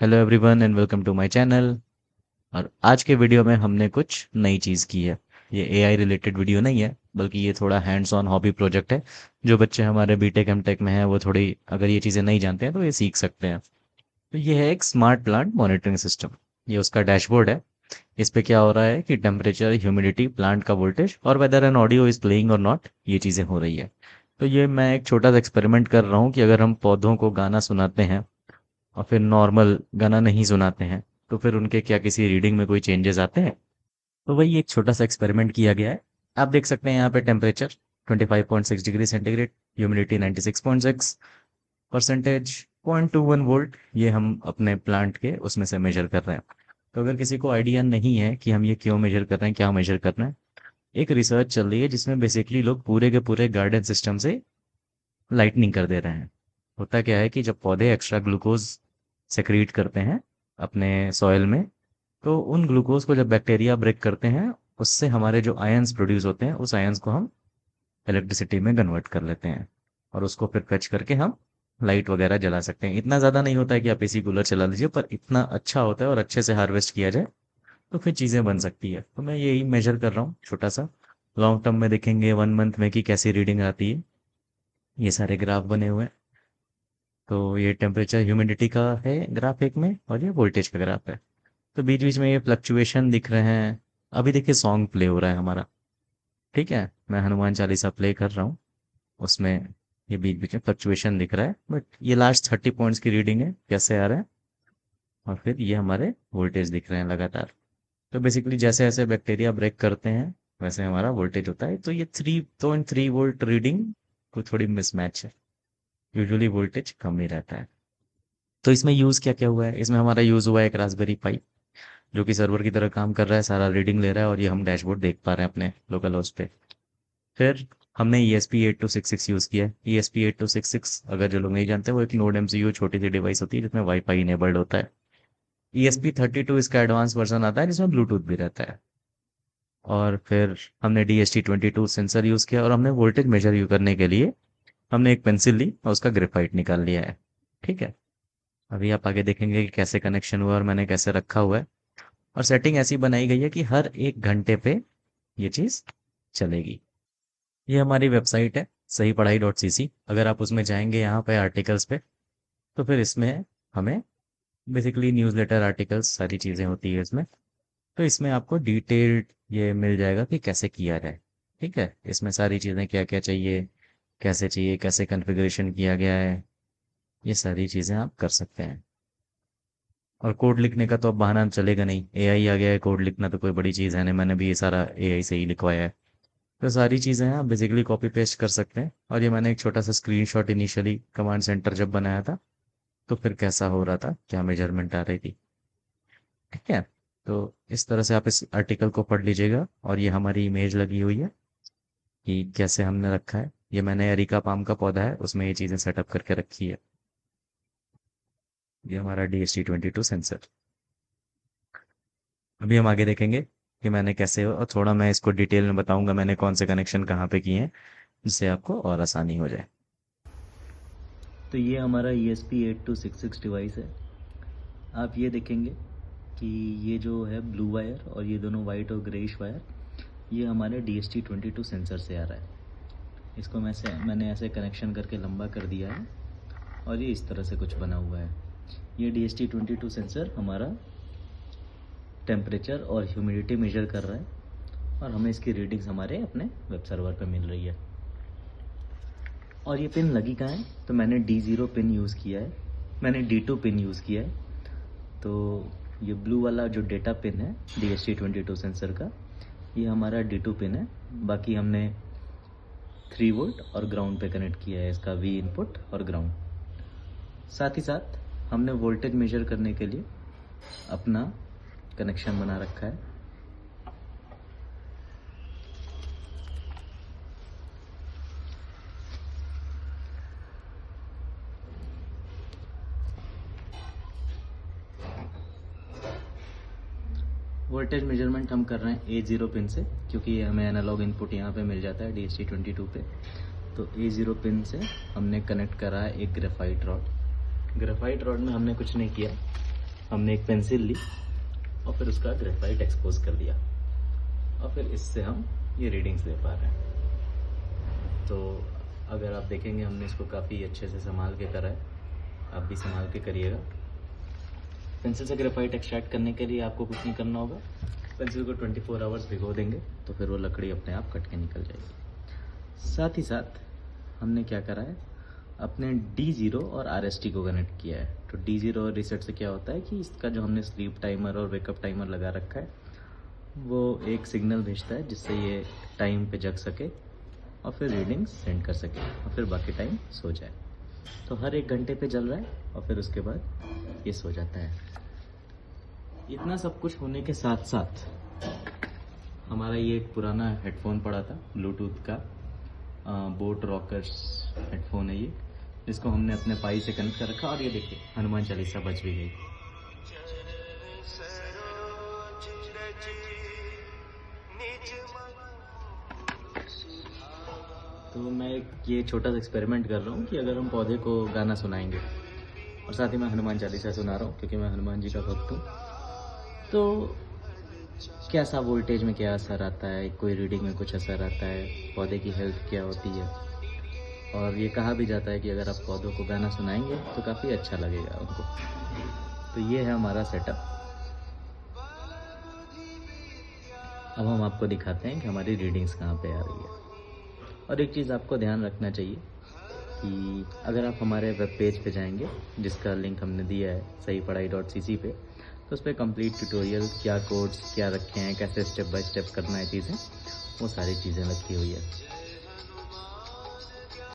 Hello everyone and welcome to my channel. और आज के वीडियो में हमने कुछ नई चीज़ की है। ये एआई रिलेटेड वीडियो नहीं है, बल्कि ये थोड़ा हैंड्स ऑन हॉबी प्रोजेक्ट है। जो बच्चे हमारे बीटेक एमटेक में हैं वो थोड़ी अगर ये चीज़ें नहीं जानते हैं तो ये सीख सकते हैं। तो ये है एक स्मार्ट प्लांट मॉनिटरिंग सिस्टम। ये उसका डैशबोर्ड है। इस पे क्या हो रहा है कि टेम्परेचर, ह्यूमिडिटी, प्लांट का वोल्टेज और weather an audio is playing और नॉट, ये चीज़ें हो रही है। तो ये मैं एक छोटा सा एक्सपेरिमेंट कर रहा हूँ कि अगर हम पौधों को गाना सुनाते हैं और फिर नॉर्मल गाना नहीं सुनाते हैं तो फिर उनके क्या किसी रीडिंग में कोई चेंजेस आते हैं। तो वही एक छोटा सा एक्सपेरिमेंट किया गया है। आप देख सकते हैं यहाँ पे temperature 25.6 degree centigrade, humidity 96.6 percentage, 0.21 volt, ये हम अपने प्लांट के उसमें से मेजर कर रहे हैं। तो अगर किसी को आइडिया नहीं है कि हम ये क्यों मेजर कर रहे हैं, क्या मेजर कर रहे हैं, एक रिसर्च चल रही है जिसमें बेसिकली लोग पूरे के पूरे गार्डन सिस्टम से लाइटनिंग कर दे रहे हैं। होता क्या है कि जब पौधे एक्स्ट्रा ग्लूकोज सेक्रीट करते हैं अपने सॉइल में, तो उन ग्लूकोज को जब बैक्टीरिया ब्रेक करते हैं, उससे हमारे जो आयंस प्रोड्यूस होते हैं उस आयंस को हम इलेक्ट्रिसिटी में कन्वर्ट कर लेते हैं। और उसको फिर फेच करके हम लाइट वगैरह जला सकते हैं। इतना ज़्यादा नहीं होता है कि आप एसी कूलर चला लीजिए, पर इतना अच्छा होता है और अच्छे से हार्वेस्ट किया जाए तो फिर चीज़ें बन सकती है। तो मैं यही मेजर कर रहा हूँ छोटा सा। लॉन्ग टर्म में देखेंगे 1 मंथ में कि कैसी रीडिंग आती है। ये सारे ग्राफ बने हुए हैं। तो ये टेम्परेचर ह्यूमिडिटी का है ग्राफ एक में, और ये वोल्टेज का ग्राफ है। तो बीच बीच में ये फ्लक्चुएशन दिख रहे हैं। अभी देखिए सॉन्ग प्ले हो रहा है हमारा। ठीक है, मैं हनुमान चालीसा प्ले कर रहा हूँ। उसमें ये बीच बीच में फ्लक्चुएशन दिख रहा है, बट ये लास्ट 30 पॉइंट्स की रीडिंग है, कैसे आ रहा है। और फिर ये हमारे वोल्टेज दिख रहे हैं लगातार। तो बेसिकली जैसे जैसे बैक्टीरिया ब्रेक करते हैं वैसे हमारा वोल्टेज होता है। तो ये 3.3 वोल्ट रीडिंग को थोड़ी मिसमैच है। यूजुअली वोल्टेज कम ही रहता है। तो इसमें यूज़ क्या क्या हुआ है, इसमें हमारा यूज़ हुआ है एक रास्पबेरी पाई, जो कि सर्वर की तरह काम कर रहा है, सारा रीडिंग ले रहा है और ये हम डैशबोर्ड देख पा रहे हैं अपने लोकल होस्ट पे। फिर हमने ESP8266 यूज़ किया है। ESP8266 अगर जो लोग नहीं जानते, वो एक नोड MCU छोटी सी डिवाइस होती है जिसमें वाईफाई इनेबल्ड होता है। ESP32 इसका एडवांस वर्जन आता है जिसमें ब्लूटूथ भी रहता है। और फिर हमने DHT22 सेंसर यूज़ किया, और हमने वोल्टेज मेजर यू करने के लिए हमने एक पेंसिल ली और उसका ग्रेफाइट निकाल लिया है। ठीक है, अभी आप आगे देखेंगे कि कैसे कनेक्शन हुआ और मैंने कैसे रखा हुआ है। और सेटिंग ऐसी बनाई गई है कि हर 1 घंटे पे ये चीज़ चलेगी। ये हमारी वेबसाइट है, सही पढ़ाई .cc। अगर आप उसमें जाएंगे यहाँ पे आर्टिकल्स पे, तो फिर इसमें हमें बेसिकली न्यूज़लेटर आर्टिकल्स सारी चीज़ें होती है इसमें। तो इसमें आपको डिटेल्ड ये मिल जाएगा कि कैसे किया जाए। ठीक है, इसमें सारी चीज़ें क्या क्या चाहिए, कैसे कॉन्फ़िगरेशन किया गया है, ये सारी चीज़ें आप कर सकते हैं। और कोड लिखने का तो अब बहाना चलेगा नहीं, एआई आ गया है, कोड लिखना तो कोई बड़ी चीज़ है नहीं, मैंने भी ये सारा एआई से ही लिखवाया है। तो सारी चीज़ें हैं, आप बेसिकली कॉपी पेस्ट कर सकते हैं। और ये मैंने एक छोटा सा स्क्रीनशॉट इनिशियली कमांड सेंटर जब बनाया था, तो फिर कैसा हो रहा था, क्या मेजरमेंट आ रही थी। ठीक है, तो इस तरह से आप इस आर्टिकल को पढ़ लीजिएगा। और ये हमारी इमेज लगी हुई है कि कैसे हमने रखा है। ये मैंने अरिका पाम का पौधा है, उसमें ये चीज़ें सेटअप करके रखी है। ये हमारा DHT22 सेंसर। अभी हम आगे देखेंगे कि मैंने कैसे, और थोड़ा मैं इसको डिटेल में बताऊंगा मैंने कौन से कनेक्शन कहाँ पे किए हैं, जिससे आपको और आसानी हो जाए। तो ये हमारा ESP8266 डिवाइस है। आप ये देखेंगे कि ये जो है ब्लू वायर और ये दोनों वाइट और ग्रेइश वायर, ये हमारे DHT22 सेंसर से आ रहा है। इसको मैंने ऐसे कनेक्शन करके लंबा कर दिया है और ये इस तरह से कुछ बना हुआ है। ये DHT22 सेंसर हमारा टेम्परेचर और ह्यूमिडिटी मेजर कर रहा है और हमें इसकी रीडिंग्स हमारे अपने वेब सर्वर पर मिल रही है। और ये पिन लगी कहाँ है, तो मैंने D0 पिन यूज़ किया है, मैंने D2 पिन यूज़ किया है। तो ये ब्लू वाला जो डेटा पिन है DHT22 सेंसर का, ये हमारा D2 पिन है। बाकी हमने 3 वोल्ट और ग्राउंड पे कनेक्ट किया है इसका V इनपुट और ग्राउंड। साथ ही साथ हमने वोल्टेज मेजर करने के लिए अपना कनेक्शन बना रखा है। वोल्टेज मेजरमेंट हम कर रहे हैं A0 पिन से, क्योंकि ये हमें एनालॉग इनपुट यहाँ पे मिल जाता है DHT22 पे। तो A0 पिन से हमने कनेक्ट करा है एक ग्रेफाइट रॉड। ग्रेफाइट रॉड में हमने कुछ नहीं किया, हमने एक पेंसिल ली और फिर उसका ग्रेफाइट एक्सपोज कर दिया और फिर इससे हम ये रीडिंग्स ले पा रहे हैं। तो अगर आप देखेंगे हमने इसको काफ़ी अच्छे से संभाल के करा है, आप भी संभाल के करिएगा। पेंसिल से ग्रेफाइट एक्सट्रैक्ट करने के लिए आपको कुछ नहीं करना होगा, पेंसिल को 24 आवर्स भिगो देंगे तो फिर वो लकड़ी अपने आप कट के निकल जाएगी। साथ ही साथ हमने क्या करा है, अपने D0 और RST को कनेक्ट किया है। तो D0 और रीसेट से क्या होता है कि इसका जो हमने स्लीप टाइमर और वेकअप टाइमर लगा रखा है वो एक सिग्नल भेजता है जिससे ये टाइम पे जग सके और फिर रीडिंग सेंड कर सके और फिर बाकी टाइम सो जाए। तो हर 1 घंटे पे चल रहा है और फिर उसके बाद ये सो जाता है। इतना सब कुछ होने के साथ साथ हमारा ये एक पुराना हेडफोन पड़ा था ब्लूटूथ का, बोट रॉकर्स हेडफोन है ये, जिसको हमने अपने पाई से कनेक्ट कर रखा और ये देखिए हनुमान चालीसा बज भी गई। तो मैं ये छोटा सा एक्सपेरिमेंट कर रहा हूँ कि अगर हम पौधे को गाना सुनाएंगे और साथ ही मैं हनुमान चालीसा सुना रहा हूँ क्योंकि मैं हनुमान जी का भक्त हूँ, तो कैसा वोल्टेज में क्या असर आता है, कोई रीडिंग में कुछ असर आता है, पौधे की हेल्थ क्या होती है। और ये कहा भी जाता है कि अगर आप पौधों को गाना सुनाएंगे तो काफ़ी अच्छा लगेगा उनको। तो ये है हमारा सेटअप। अब हम आपको दिखाते हैं कि हमारी रीडिंग्स कहाँ पे आ रही है। और एक चीज़ आपको ध्यान रखना चाहिए कि अगर आप हमारे वेब पेज पे जाएंगे जिसका लिंक हमने दिया है sahipadhai.cc पे, तो उस पर कंप्लीट ट्यूटोरियल, क्या कोड्स क्या रखे हैं, कैसे स्टेप बाय स्टेप करना है चीज़ें, वो सारी चीज़ें रखी हुई है।